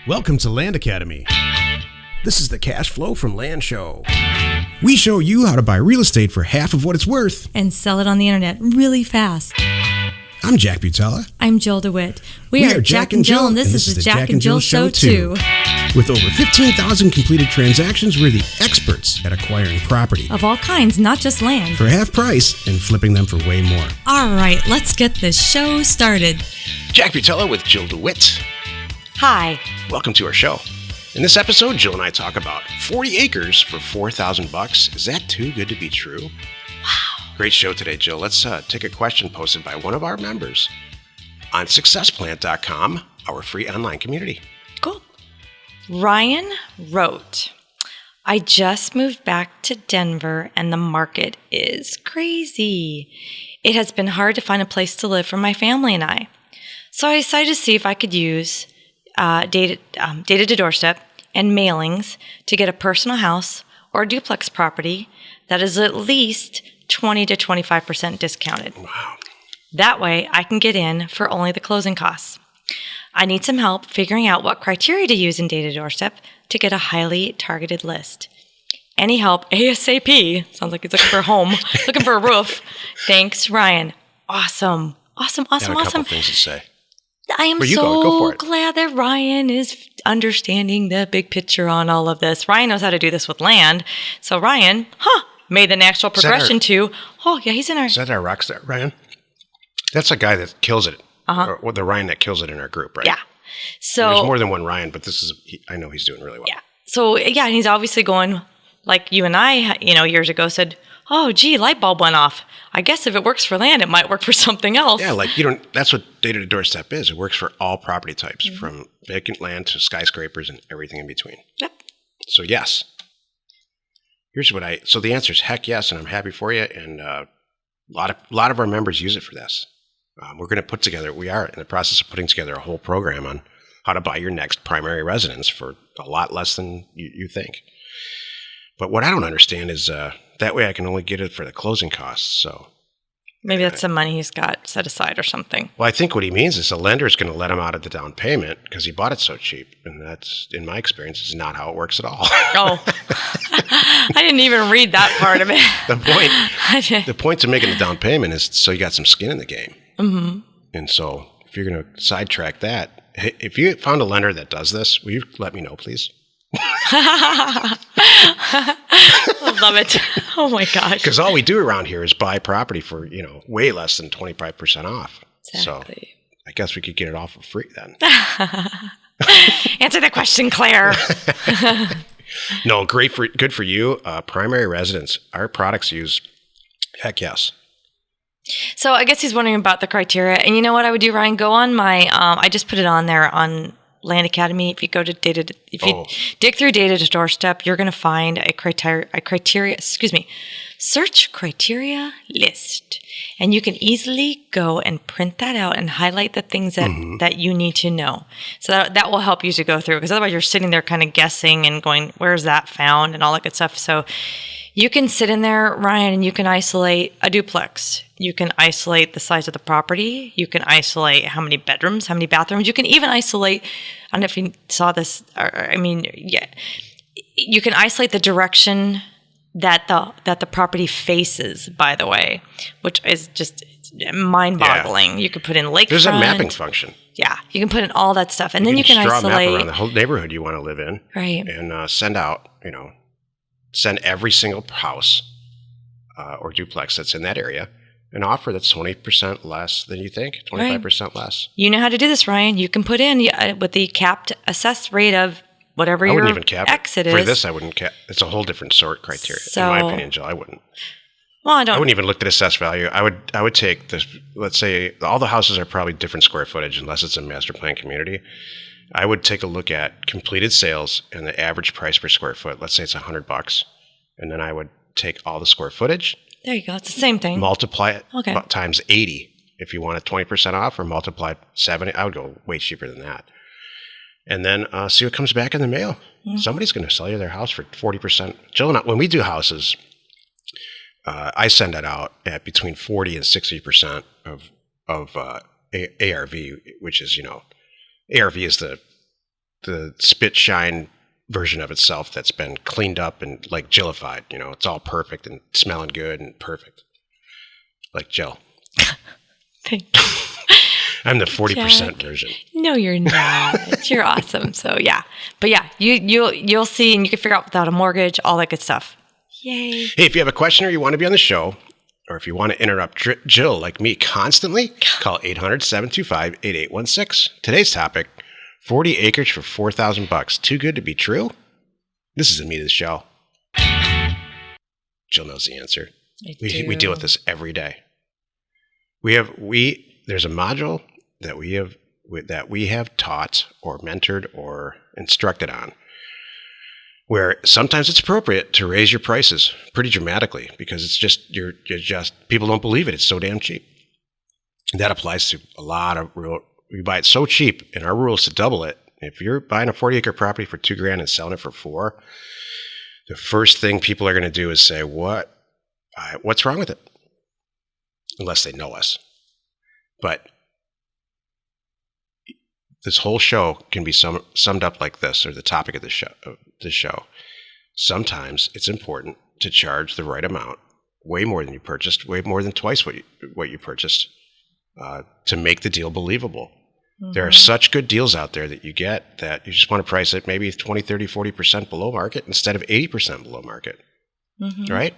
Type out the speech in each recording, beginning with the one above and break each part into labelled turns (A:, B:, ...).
A: Welcome to Land Academy. This is the Cash Flow from Land show. We show you how to buy real estate for half of what it's worth
B: and sell it on the internet really fast.
A: I'm Jack Butala.
B: I'm Jill DeWit. We are Jack and Jill, and this is the Jack and Jill Show too.
A: With over 15,000 completed transactions, we're the experts at acquiring property.
B: Of all kinds, not just land.
A: For half price and flipping them for way more.
B: All right, let's get this show started.
A: Jack Butala with Jill DeWit.
B: Hi.
A: Welcome to our show. In this episode, Jill and I talk about 40 acres for $4,000. Is that too good to be true?
B: Wow.
A: Great show today, Jill. Let's take a question posted by one of our members on successplant.com, our free online community.
B: Cool. Ryan wrote, I just moved back to Denver and the market is crazy. It has been hard to find a place to live for my family and I. So I decided to see if I could use data to doorstep and mailings to get a personal house or a duplex property that is at least 20 to 25% discounted.
A: Wow.
B: That way I can get in for only the closing costs. I need some help figuring out what criteria to use in data doorstep to get a highly targeted list. Any help ASAP. Sounds like he's looking for a home, looking for a roof. Thanks, Ryan. Awesome.
A: Got a couple things to say.
B: I am so glad that Ryan is understanding the big picture on all of this. Ryan knows how to do this with land. So Ryan, made the natural progression he's in our...
A: Is that our rock star, Ryan? That's a guy that kills it. Or the Ryan that kills it in our group, right?
B: Yeah. So
A: there's more than one Ryan, but I know he's doing really well.
B: Yeah. So, yeah, and he's obviously going, like you and I, years ago said, oh, gee, light bulb went off. I guess if it works for land, it might work for something else.
A: Yeah, that's what data to doorstep is. It works for all property types, from vacant land to skyscrapers and everything in between.
B: Yep.
A: So, yes. So the answer is heck yes, and I'm happy for you. And a lot of our members use it for this. We are in the process of putting together a whole program on how to buy your next primary residence for a lot less than you think. But what I don't understand is that way I can only get it for the closing costs. So
B: maybe that's some money he's got set aside or something.
A: Well, I think what he means is the lender is going to let him out of the down payment because he bought it so cheap. And that's, in my experience, is not how it works at all.
B: Oh, I didn't even read that part of it.
A: The point to making the down payment is so you got some skin in the game.
B: Mm-hmm.
A: And so if you're going to sidetrack that, if you found a lender that does this, will you let me know, please?
B: I love it. Oh my gosh.
A: Because all we do around here is buy property for, way less than 25% off.
B: Exactly.
A: So I guess we could get it all for free then.
B: Answer the question, Claire.
A: No, good for you. Primary residence, our products use, heck yes.
B: So I guess he's wondering about the criteria. And you know what I would do, Ryan? Go on my, I just put it on there on Land Academy. If you go to dig through data to doorstep, you're going to find search criteria list. And you can easily go and print that out and highlight the things that you need to know. So that will help you to go through, because otherwise you're sitting there kind of guessing and going, where's that found and all that good stuff. So you can sit in there, Ryan, and you can isolate a duplex. You can isolate the size of the property. You can isolate how many bedrooms, how many bathrooms. You can even isolate, I don't know if you saw this, you can isolate the direction that the property faces, by the way, which is just mind-boggling. Yeah. You could put in lakefront.
A: There's a mapping function.
B: Yeah, you can put in all that stuff. And then you can isolate.
A: Draw a map around the whole neighborhood you want to live in.
B: Right.
A: And send every single house or duplex that's in that area an offer that's 20% less than you think, 25% less.
B: You know how to do this, Ryan. You can put in with the capped assessed rate of whatever your exit is.
A: For this, I wouldn't cap. It's a whole different sort criteria. In my opinion, Jill, I wouldn't.
B: Well, I
A: wouldn't even look at assessed value. I would take this. Let's say all the houses are probably different square footage unless it's a master plan community. I would take a look at completed sales and the average price per square foot. Let's say it's $100, and then I would take all the square footage.
B: There you go. It's the same thing.
A: Multiply it times 80 if you want it 20% off, or multiply 70. I would go way cheaper than that. And then see what comes back in the mail. Mm-hmm. Somebody's going to sell you their house for 40%. Jill and I, when we do houses, I send that out at between 40 and 60% of ARV, which is, ARV is the the spit shine version of itself that's been cleaned up and like Jillified. You know, it's all perfect and smelling good and perfect, like Jill.
B: Thank you.
A: I'm the 40% version.
B: No, you're not. You're awesome. So yeah, but yeah, you'll see, and you can figure out without a mortgage, all that good stuff. Yay!
A: Hey, if you have a question or you want to be on the show, or if you want to interrupt Jill like me constantly, call 800-725-8816. Today's topic: 40 acres for $4,000. Too good to be true? This is the meat of the show. Jill knows the answer. We deal with this every day. There's a module that we have taught or mentored or instructed on, where sometimes it's appropriate to raise your prices pretty dramatically because it's just you're people don't believe it. It's so damn cheap. And that applies to a lot of we buy it so cheap, and our rule is to double it. If you're buying a 40-acre property for $2,000 and selling it for $4,000, the first thing people are going to do is say, "What's wrong with it?" Unless they know us. But this whole show can be summed up like this, or the topic of the show. Sometimes it's important to charge the right amount, way more than you purchased, way more than twice what you purchased, to make the deal believable. Mm-hmm. There are such good deals out there that you get that you just want to price it maybe 20, 30, 40% below market instead of 80% below market. Mm-hmm. Right?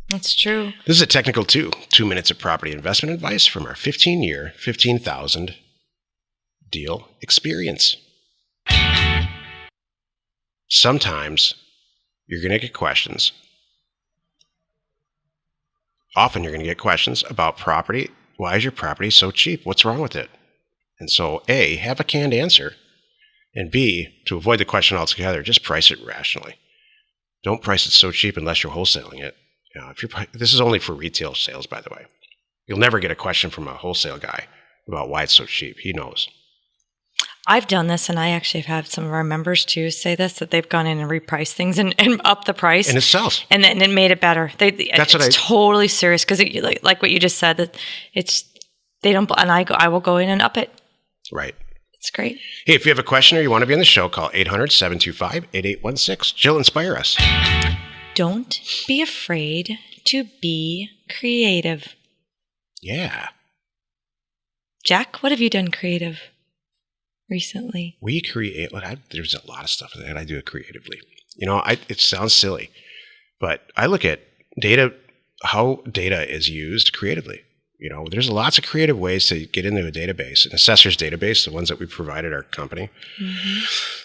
B: That's true.
A: This is a technical 2 minutes of property investment advice from our 15-year, 15,000 deal experience. Sometimes you're going to get questions. Often you're going to get questions about property. Why is your property so cheap? What's wrong with it? And so A, have a canned answer. And B, to avoid the question altogether, just price it rationally. Don't price it so cheap unless you're wholesaling it. This is only for retail sales, by the way. You'll never get a question from a wholesale guy about why it's so cheap. He knows.
B: I've done this, and I actually have had some of our members too say this, that they've gone in and repriced things and up the price.
A: And it sells.
B: And then it made it better. It's totally serious because like what you just said, that they don't, and I will go in and up it.
A: Right.
B: It's great.
A: Hey, if you have a question or you want to be on the show, call 800-725-8816. Jill, inspire us.
B: Don't be afraid to be creative.
A: Yeah.
B: Jack, what have you done creative recently?
A: There's a lot of stuff that I do creatively. It sounds silly, but I look at how data is used creatively. There's lots of creative ways to get into a database, an assessor's database, the ones that we provided our company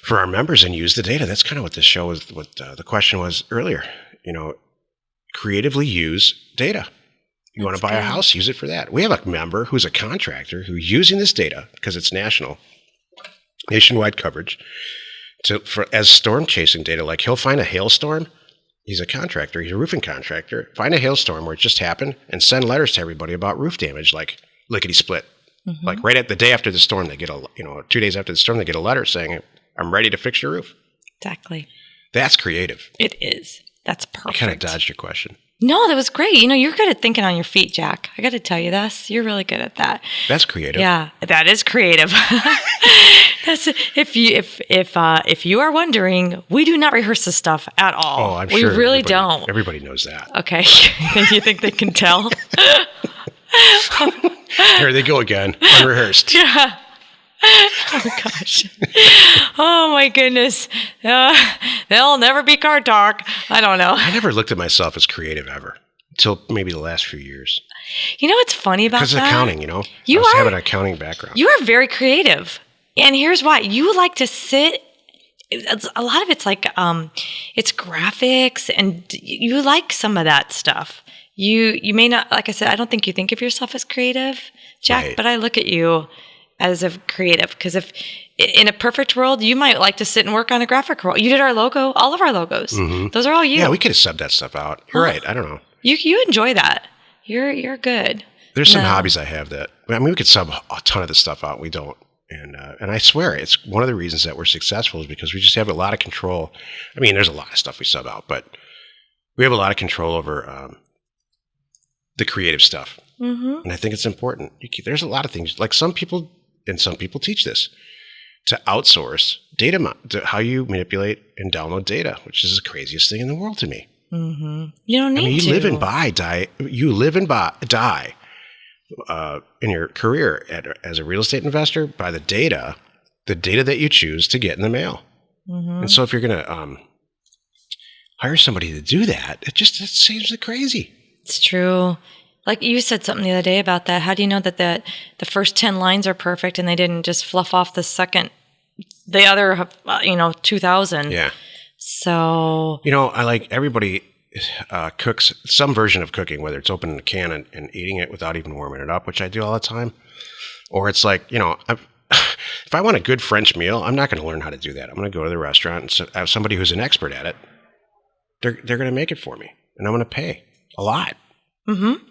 A: for our members, and use the data. That's kind of what this show is, what the question was earlier. Creatively use data. You want to buy a house, use it for that. We have a member who's a contractor who's using this data because it's nationwide coverage as storm chasing data. Like he'll find a hailstorm. He's a contractor. He's a roofing contractor. Find a hailstorm where it just happened and send letters to everybody about roof damage, like lickety split. Mm-hmm. Like right at the day after the storm, they get 2 days after the storm, they get a letter saying, "I'm ready to fix your roof."
B: Exactly.
A: That's creative.
B: It is. That's perfect.
A: I kind of dodged your question.
B: No, that was great. You're good at thinking on your feet, Jack. I got to tell you this. You're really good at that.
A: That's creative.
B: Yeah, that is creative. That's if you are wondering, we do not rehearse this stuff at all.
A: Oh, I'm sure.
B: We really don't.
A: Everybody knows that.
B: Okay. You think they can tell?
A: Here they go again, unrehearsed.
B: Yeah. Oh gosh. Oh my goodness. They'll never be car talk. I don't know.
A: I never looked at myself as creative ever until maybe the last few years.
B: What's funny about that?
A: Because of accounting, I have an accounting background.
B: You are very creative. And here's why. You like to sit. A lot of it's like it's graphics, and you like some of that stuff. You may not, like I said, I don't think you think of yourself as creative, Jack, right. But I look at you as a creative, because if in a perfect world, you might like to sit and work on a graphic role. You did our logo, all of our logos. Mm-hmm. Those are all you.
A: Yeah, we could have subbed that stuff out. You're right. I don't know.
B: You enjoy that. You're good.
A: There's some hobbies I have that, we could sub a ton of the stuff out. We don't. And I swear, it's one of the reasons that we're successful is because we just have a lot of control. There's a lot of stuff we sub out, but we have a lot of control over the creative stuff. Mm-hmm. And I think it's important. There's a lot of things, like some people teach this. to outsource data, to how you manipulate and download data, which is the craziest thing in the world to me.
B: Mm-hmm. You don't need to.
A: You live and die. You live and die in your career as a real estate investor by the data that you choose to get in the mail. Mm-hmm. And so if you're going to hire somebody to do that, it seems like crazy.
B: It's true. Like you said something the other day about that. How do you know that the first 10 lines are perfect and they didn't just fluff off the other 2,000?
A: Yeah.
B: So.
A: I like everybody cooks some version of cooking, whether it's opening a can and eating it without even warming it up, which I do all the time. Or it's like, if I want a good French meal, I'm not going to learn how to do that. I'm going to go to the restaurant and have somebody who's an expert at it. They're going to make it for me, and I'm going to pay a lot.
B: Mm-hmm.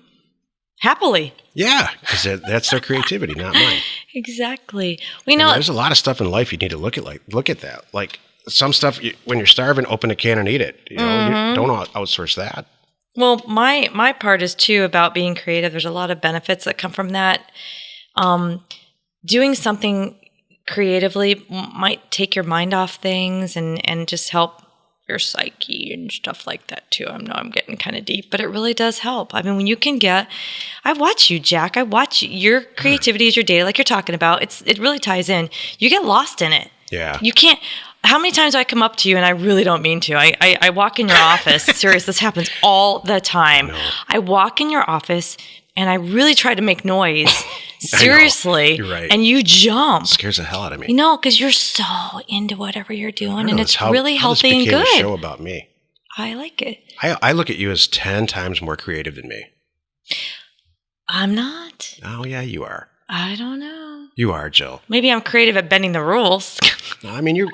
B: Happily.
A: Yeah, because that's their creativity, not mine.
B: Exactly. There's
A: a lot of stuff in life you need to look at that. Like some stuff, when you're starving, open a can and eat it.
B: Mm-hmm.
A: You don't outsource that.
B: Well, my part is too about being creative. There's a lot of benefits that come from that. Doing something creatively might take your mind off things and just help your psyche and stuff like that too. I know I'm getting kind of deep, but it really does help. I mean, when you can I watch you, Jack. I watch your creativity is your data, like you're talking about. It really ties in. You get lost in it.
A: Yeah.
B: You can't. How many times do I come up to you and I really don't mean to? I walk in your office. Serious, this happens all the time.
A: No.
B: I walk in your office and I really try to make noise. Seriously.
A: You're right.
B: And you jump.
A: It scares the hell out of me.
B: Because you're so into whatever you're doing, and it's really healthy and good.
A: This became a show about me.
B: I like it.
A: I look at you as 10 times more creative than me.
B: I'm not.
A: Oh, yeah, you are.
B: I don't know.
A: You are, Jill.
B: Maybe I'm creative at bending the rules.
A: No, I mean, your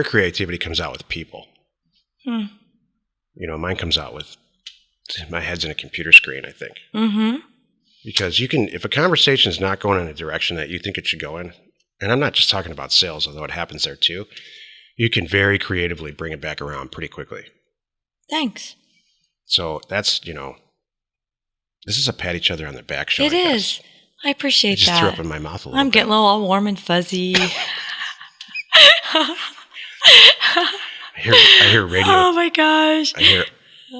A: creativity comes out with people. Mine comes out with my head's in a computer screen, I think. Mm-hmm. Because if a conversation is not going in a direction that you think it should go in, and I'm not just talking about sales, although it happens there too, you can very creatively bring it back around pretty quickly.
B: Thanks.
A: So that's, this is a pat each other on the back show.
B: It is. I appreciate that.
A: I just threw up in my mouth a little bit.
B: I'm getting a little all warm and fuzzy.
A: I hear radio.
B: Oh my gosh.
A: I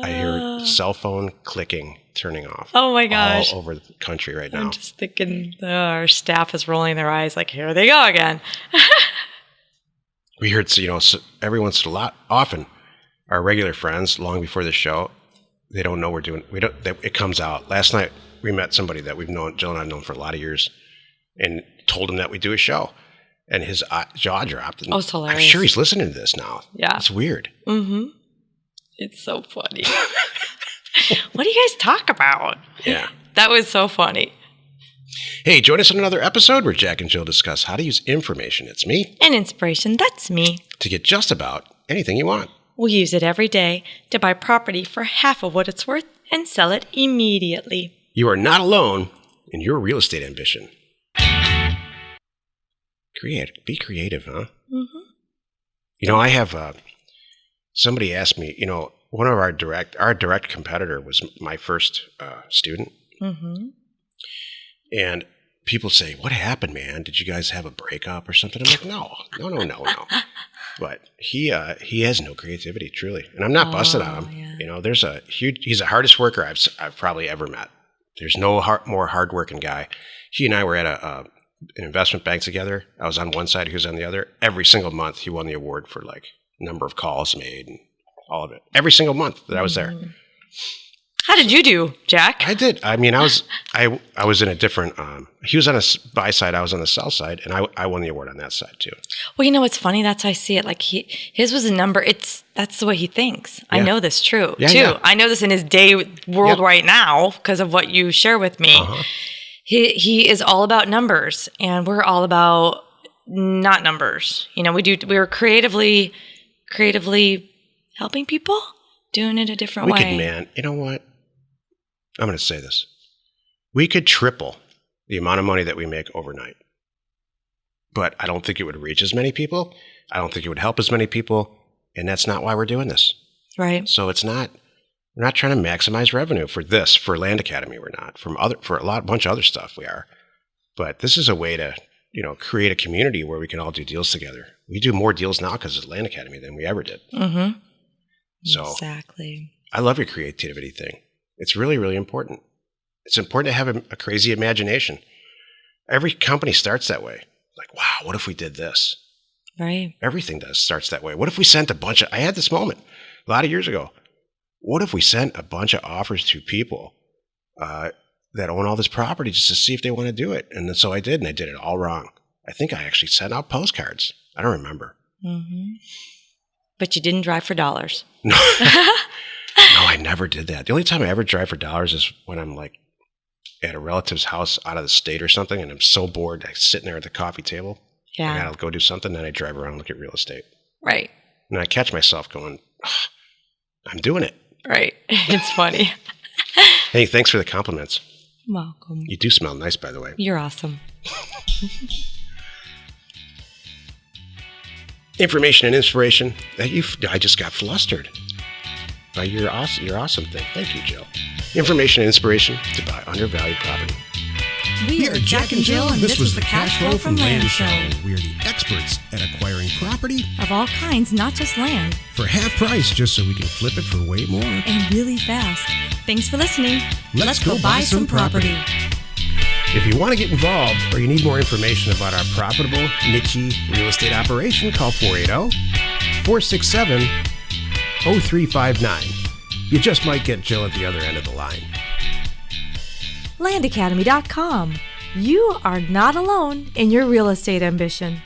A: hear cell phone clicking, turning off.
B: Oh my gosh.
A: All over the country right now.
B: I'm just thinking our staff is rolling their eyes like, here they go again.
A: We heard, every once in a lot, often, our regular friends, long before the show, they don't know it comes out. Last night, we met somebody that Jill and I have known for a lot of years, and told him that we do a show. And his jaw dropped. And
B: it's hilarious.
A: I'm sure he's listening to this now.
B: Yeah.
A: It's weird.
B: Mm-hmm. It's so funny. What do you guys talk about?
A: Yeah.
B: That was so funny.
A: Hey, join us on another episode where Jack and Jill discuss how to use information. It's me.
B: And inspiration. That's me.
A: To get just about anything you want.
B: We use it every day to buy property for half of what it's worth and sell it immediately.
A: You are not alone in your real estate ambition. Be creative, huh? Mm-hmm. I have somebody asked me, one of our direct competitor was my first student. Mm-hmm. And people say, what happened, man? Did you guys have a breakup or something? I'm like, no. But he has no creativity, truly. And I'm not busted on him. Yeah. He's the hardest worker I've probably ever met. There's no more hardworking guy. He and I were at an investment bank together. I was on one side, he was on the other. Every single month, he won the award for number of calls made and all of it. Every single month that I was there.
B: How did you do, Jack?
A: I did. I mean, I was in a different. He was on a buy side, I was on the sell side, and I won the award on that side too.
B: Well, what's funny? That's how I see it. Like his was a number. That's the way he thinks. Yeah. I know this too. Yeah. I know this in his day world right now because of what you share with me. Uh-huh. He is all about numbers, and we're all about not numbers. We're creatively helping people, doing it a different way.
A: Man, you know what? I'm going to say this. We could triple the amount of money that we make overnight. But I don't think it would reach as many people. I don't think it would help as many people. And that's not why we're doing this.
B: Right.
A: So we're not trying to maximize revenue for Land Academy. We're not. For a bunch of other stuff we are. But this is a way to create a community where we can all do deals together. We do more deals now because of Land Academy than we ever did.
B: Mm-hmm.
A: So
B: exactly.
A: I love your creativity thing. It's really, really important. It's important to have a crazy imagination. Every company starts that way. Like, wow, what if we did this?
B: Right.
A: Everything starts that way. What if we sent I had this moment a lot of years ago. What if we sent a bunch of offers to people that own all this property just to see if they want to do it? And so I did, and I did it all wrong. I think I actually sent out postcards. I don't remember.
B: Mm-hmm. But you didn't drive for dollars.
A: No. No, I never did that. The only time I ever drive for dollars is when I'm like at a relative's house out of the state or something, and I'm so bored, I'm sitting there at the coffee table.
B: Yeah.
A: I gotta go do something, then I drive around and look at real estate.
B: Right.
A: And I catch myself going, I'm doing it.
B: Right. It's funny.
A: Hey, thanks for the compliments.
B: Welcome.
A: You do smell nice, by the way.
B: You're awesome.
A: Information and inspiration. I just got flustered by your awesome thing. Thank you, Jill. Information and inspiration to buy undervalued property.
C: We are Jack and Jill, and this was the Cash Flow from Land Show. We are the experts at acquiring property
D: of all kinds, not just land,
C: for half price, just so we can flip it for way more.
D: And really fast. Thanks for listening. Let's go buy some property.
C: If you want to get involved or you need more information about our profitable, niche real estate operation, call 480-467-0359. You just might get Jill at the other end of the line.
D: Landacademy.com. You are not alone in your real estate ambition.